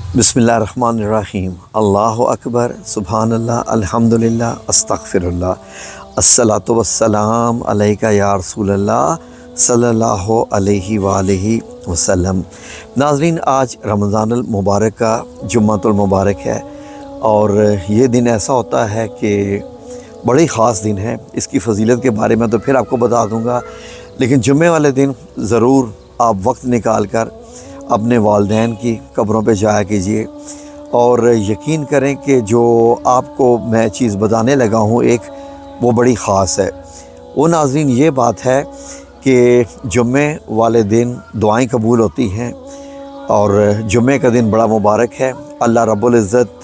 बिस्मिल्लाहिर्रहमानिर्रहीम। अल्लाहु अकबर, सुबहान अल्लाह, अल्हम्दुलिल्लाह, अस्तगफिरुल्लाह, अस्सलातु वस्सलाम अलैका या रसूल अल्लाह सल्लल्लाहु अलैहि वालैहि वसल्लम। नाज़रीन, आज रमज़ानुल मुबारक का जुम्मतुल मुबारक है और ये दिन ऐसा होता है कि बड़ी ख़ास दिन है। इसकी फ़जीलत के बारे में तो फिर आपको बता दूँगा, लेकिन जुम्मे वाले दिन ज़रूर आप वक्त निकाल कर अपने वालिदैन की कब्रों पे जाया कीजिए और यकीन करें कि जो आपको मैं चीज़ बताने लगा हूँ एक, वो बड़ी ख़ास है। वो नाज़रीन ये बात है कि जुम्मे वाले दिन दुआएं कबूल होती हैं और जुम्मे का दिन बड़ा मुबारक है। अल्लाह रब्बुल इज़्ज़त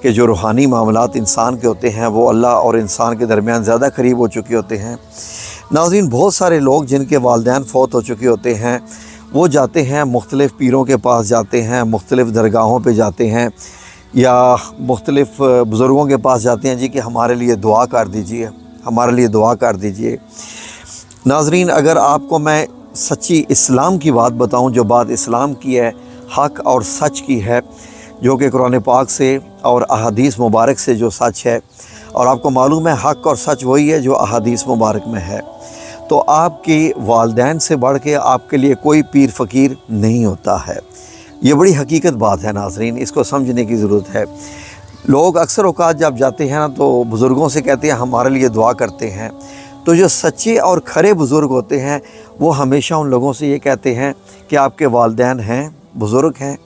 के जो रूहानी मामलात इंसान के होते हैं वो अल्लाह और इंसान के दरमियान ज़्यादा करीब हो चुके होते हैं। नाज़रीन, बहुत सारे लोग जिनके वालिदैन फ़ौत हो चुके होते हैं वो जाते हैं मुख्तलिफ़ पीरों के पास जाते हैं, मुख्तलिफ़ दरगाहों पे जाते हैं या मुख्तलिफ़ बुज़ुर्गों के पास जाते हैं जी कि हमारे लिए दुआ कर दीजिए, हमारे लिए दुआ कर दीजिए। नाज़रीन, अगर आपको मैं सच्ची इस्लाम की बात बताऊं, जो बात इस्लाम की है, हक़ और सच की है, जो कि कुरान पाक से और अहादीस मुबारक से जो सच है, और आपको मालूम है हक़ और सच वही है जो अहादीस मुबारक में है, तो आपके वालिदैन से बढ़ के आपके लिए कोई पीर फ़कीर नहीं होता है। ये बड़ी हकीकत बात है नाज़रीन, इसको समझने की ज़रूरत है। लोग अक्सर औक़ात जब जाते हैं ना तो बुज़ुर्गों से कहते हैं हमारे लिए दुआ करते हैं, तो जो सच्चे और खरे बुज़ुर्ग होते हैं वो हमेशा उन लोगों से ये कहते हैं कि आपके वालिदैन हैं, बुज़ुर्ग हैं,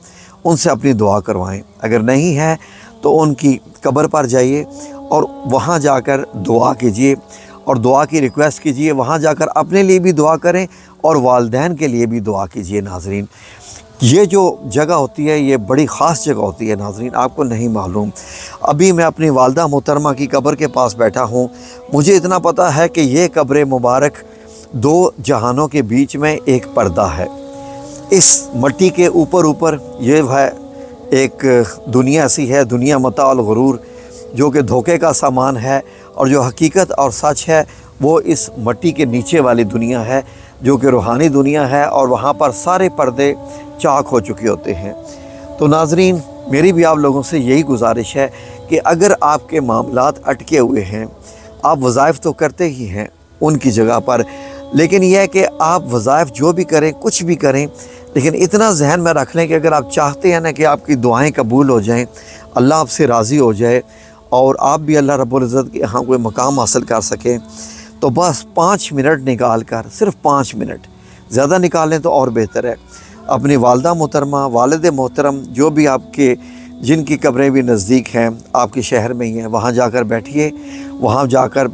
उनसे अपनी दुआ करवाएं। अगर नहीं है तो उनकी कब्र पर जाइए और वहाँ जाकर दुआ कीजिए और दुआ की रिक्वेस्ट कीजिए। वहाँ जाकर अपने लिए भी दुआ करें और वालिदैन के लिए भी दुआ कीजिए। नाज़रीन, ये जो जगह होती है ये बड़ी ख़ास जगह होती है नाज़रीन, आपको नहीं मालूम। अभी मैं अपनी वालदा मोहतरमा की कब्र के पास बैठा हूँ। मुझे इतना पता है कि ये कब्र मुबारक दो जहानों के बीच में एक पर्दा है। इस मट्टी के ऊपर ये है एक दुनिया सी है, दुनिया मताउल गुरूर, जो कि धोखे का सामान है, और जो हकीकत और सच है वो इस मट्टी के नीचे वाली दुनिया है जो कि रूहानी दुनिया है, और वहाँ पर सारे पर्दे चाक हो चुके होते हैं। तो नाज़रीन, मेरी भी आप लोगों से यही गुजारिश है कि अगर आपके मामलात अटके हुए हैं, आप वज़ाइफ तो करते ही हैं उनकी जगह पर, लेकिन यह है कि आप वज़ाइफ जो भी करें, कुछ भी करें, लेकिन इतना जहन में रख लें कि अगर आप चाहते हैं ना कि आपकी दुआएं कबूल हो जाएं, अल्लाह आपसे राज़ी हो जाए और आप भी अल्लाह रब्बुल इज़्ज़त के यहाँ कोई मकाम हासिल कर सकें, तो बस 5 मिनट निकाल कर, सिर्फ 5 मिनट, ज़्यादा निकालें तो और बेहतर है, अपनी वालदा मोहतरमा, वालिद मोहतरम, जो भी आपके जिनकी कब्रें भी नज़दीक हैं, आपके शहर में ही हैं, वहाँ जाकर बैठिए, वहाँ जाकर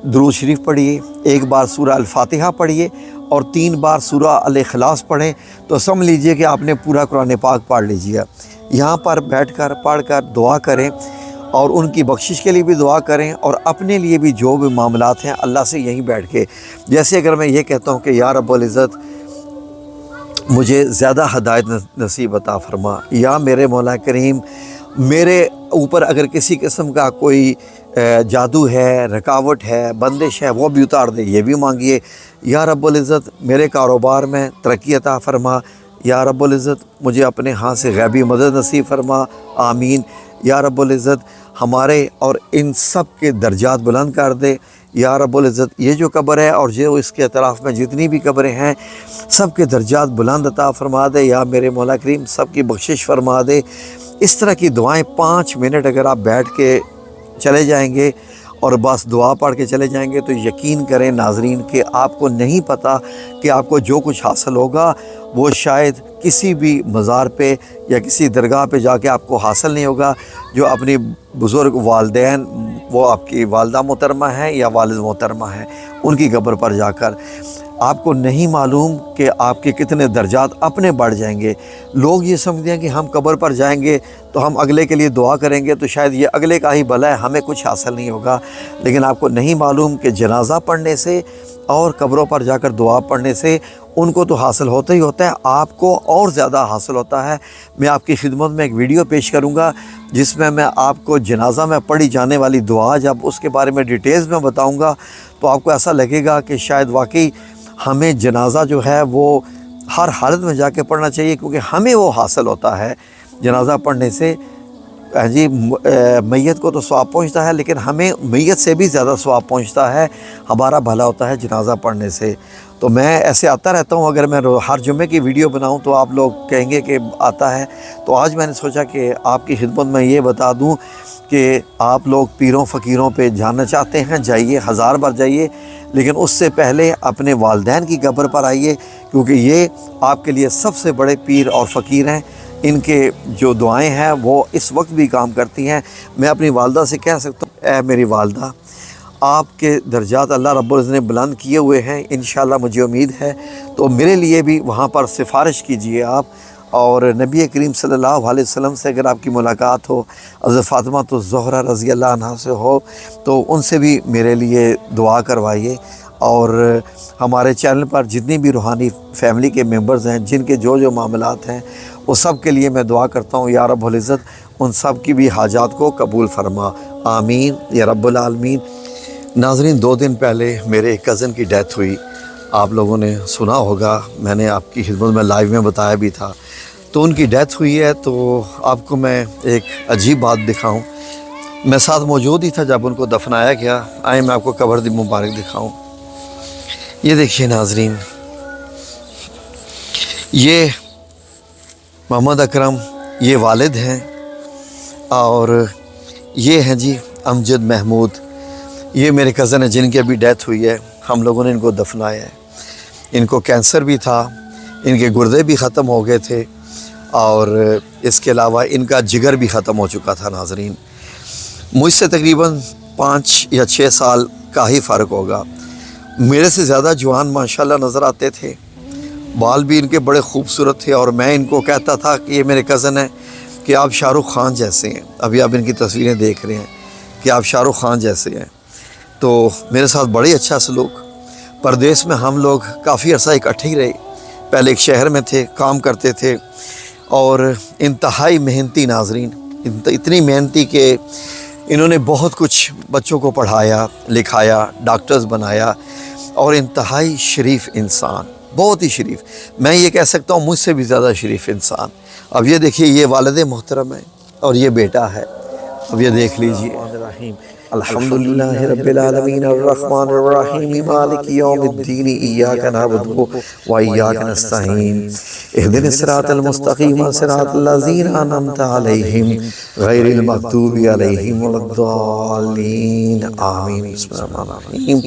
दुरूद शरीफ पढ़िए, एक बार सूरह अल-फातिहा पढ़िए और 3 बार सूरह अल-इखलास पढ़ें, तो समझ लीजिए कि आपने पूरा कुरान पाक पढ़ लीजिए। यहाँ पर बैठकर पढ़कर दुआ करें और उनकी बख्शिश के लिए भी दुआ करें और अपने लिए भी जो भी मामलात हैं अल्लाह से यहीं बैठ के, जैसे अगर मैं ये कहता हूँ कि या रब्बुल इज़्ज़त मुझे ज़्यादा हदायत नसीब अता फरमा, या मेरे मौला करीम मेरे ऊपर अगर किसी किस्म का कोई जादू है, रकावट है, बंदिश है, वो भी उतार दे, ये भी मांगिए। या रब्बुल इज़्ज़त मेरे कारोबार में तरक्की अता फरमा, या रब्बुल इज़्ज़त मुझे अपने हाथ से गैबी मदद नसीब फरमा, आमीन। या रब्बुल इज़्ज़त हमारे और इन सब के दर्जात बुलंद कर दे। या रब्बुल इज़्ज़त ये जो कब्र है और जो इसके अतराफ़ में जितनी भी कब्रें हैं सब के दर्जात बुलंद अता फरमा दे, या मेरे मौला करीम सब की बख्शिश फरमा दे। इस तरह की दुआएं 5 मिनट अगर आप बैठ के चले जाएंगे और बस दुआ पढ़ के चले जाएंगे तो यकीन करें नाज़रीन कि आपको नहीं पता कि आपको जो कुछ हासिल होगा वो शायद किसी भी मज़ार पे या किसी दरगाह पे जाके आपको हासिल नहीं होगा। जो अपनी बुज़ुर्ग वालिदैन, वो आपकी वालदा मोहतरमा है या वालिद मोहतरमा है, उनकी कब्र पर जाकर आपको नहीं मालूम कि आपके कितने दर्जात अपने बढ़ जाएंगे। लोग ये समझते हैं कि हम कब्र पर जाएंगे तो हम अगले के लिए दुआ करेंगे तो शायद ये अगले का ही भला है, हमें कुछ हासिल नहीं होगा, लेकिन आपको नहीं मालूम कि जनाजा पढ़ने से और कब्रों पर जाकर दुआ पढ़ने से उनको तो हासिल होता ही होता है, आपको और ज़्यादा हासिल होता है। मैं आपकी खिदमत में एक वीडियो पेश करूँगा जिसमें मैं आपको जनाजा में पढ़ी जाने वाली दुआ, जब उसके बारे में डिटेल्स में बताऊँगा तो आपको ऐसा लगेगा कि शायद वाकई हमें जनाजा जो है वो हर हालत में जाके पढ़ना चाहिए, क्योंकि हमें वो हासिल होता है جنازہ پڑھنے سے جی میت کو تو ثواب پہنچتا ہے، لیکن ہمیں میت سے بھی زیادہ ثواب پہنچتا ہے، ہمارا بھلا ہوتا ہے جنازہ پڑھنے سے۔ تو میں ایسے آتا رہتا ہوں، اگر میں ہر جمعے کی ویڈیو بناؤں تو آپ لوگ کہیں گے کہ آتا ہے، تو آج میں نے سوچا کہ آپ کی خدمت میں یہ بتا دوں کہ آپ لوگ پیروں فقیروں پہ جانا چاہتے ہیں، جائیے، 1000 بار جائیے، لیکن اس سے پہلے اپنے والدین کی قبر پر آئیے، کیونکہ یہ آپ کے لیے سب سے بڑے پیر اور فقیر ہیں۔ ان کے جو دعائیں ہیں وہ اس وقت بھی کام کرتی ہیں۔ میں اپنی والدہ سے کہہ سکتا ہوں، اے میری والدہ، آپ کے درجات اللہ رب العزت نے بلند کیے ہوئے ہیں، انشاءاللہ مجھے امید ہے، تو میرے لیے بھی وہاں پر سفارش کیجئے آپ، اور نبی کریم صلی اللہ علیہ وسلم سے اگر آپ کی ملاقات ہو، حضرت فاطمہ الزہرا رضی اللہ عنہ سے ہو، تو ان سے بھی میرے لیے دعا کروائیے۔ اور ہمارے چینل پر جتنی بھی روحانی فیملی کے ممبرز ہیں، جن کے جو معاملات ہیں، وہ سب کے لیے میں دعا کرتا ہوں، یا رب العزت ان سب کی بھی حاجات کو قبول فرما، آمین یا رب العالمین۔ ناظرین، 2 دن پہلے میرے ایک کزن کی ڈیتھ ہوئی، آپ لوگوں نے سنا ہوگا، میں نے آپ کی خدمت میں لائیو میں بتایا بھی تھا۔ تو ان کی ڈیتھ ہوئی ہے، تو آپ کو میں ایک عجیب بات دکھاؤں۔ میں ساتھ موجود ہی تھا جب ان کو دفنایا گیا۔ آئیں میں آپ کو قبر دی مبارک دکھاؤں۔ یہ دیکھیے ناظرین، یہ محمد اکرم، یہ والد ہیں، اور یہ ہیں جی امجد محمود، یہ میرے کزن ہیں جن کی ابھی ڈیتھ ہوئی ہے۔ ہم لوگوں نے ان کو دفنایا ہے۔ ان کو کینسر بھی تھا، ان کے گردے بھی ختم ہو گئے تھے، اور اس کے علاوہ ان کا جگر بھی ختم ہو چکا تھا۔ ناظرین، مجھ سے تقریباً 5 یا 6 سال کا ہی فرق ہوگا۔ میرے سے زیادہ جوان ماشاءاللہ نظر آتے تھے، بال بھی ان کے بڑے خوبصورت تھے، اور میں ان کو کہتا تھا کہ یہ میرے کزن ہیں کہ آپ شاہ رخ خان جیسے ہیں۔ ابھی آپ ان کی تصویریں دیکھ رہے ہیں کہ آپ شاہ رخ خان جیسے ہیں۔ تو میرے ساتھ بڑی اچھا سلوک۔ پردیس میں ہم لوگ کافی عرصہ اکٹھے ہی رہے، پہلے ایک شہر میں تھے، کام کرتے تھے، اور انتہائی محنتی ناظرین، اتنی محنتی کہ انہوں نے بہت کچھ بچوں کو پڑھایا لکھایا، ڈاکٹرز بنایا، اور انتہائی شریف انسان، بہت ہی شریف، میں یہ کہہ سکتا ہوں مجھ سے بھی زیادہ شریف انسان۔ اب یہ دیکھیے، یہ والد محترم ہے اور یہ بیٹا ہے۔ اب یہ دیکھ لیجئے۔ الحمدللہ رب العالمین الرحمن الرحیم مالک یوم الدین ایاک نعبد و ایاک نستعین اہدنا الصراط المستقیم صراط الذین انعمت علیہم غیر المغضوب علیہم ولا الضالین آمین۔ بسم اللہ الرحمن الرحیم۔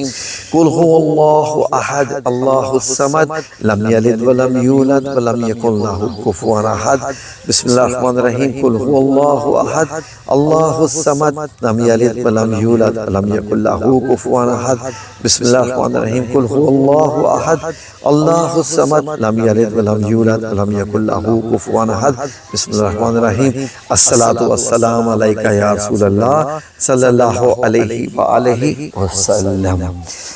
قل هو اللہ احد اللہ الصمد لم یلد ولم یولد ولم یکن له کفوا احد۔ بسم اللہ الرحمن الرحیم۔ قل هو اللہ احد اللہ الصمد لم یلد ولم یولد ولم یکن له کفوا احد۔ بسم اللہ الرحمن الرحیم۔ قل هو اللہ احد اللہ الصمد لم یلد ولم یولد ولم یکن له کفوا احد۔ بسم اللہ الرحمن الرحیم۔ الصلاۃ والسلام علیک یا رسول اللہ صلی اللہ علیہ وآلہ وسلم۔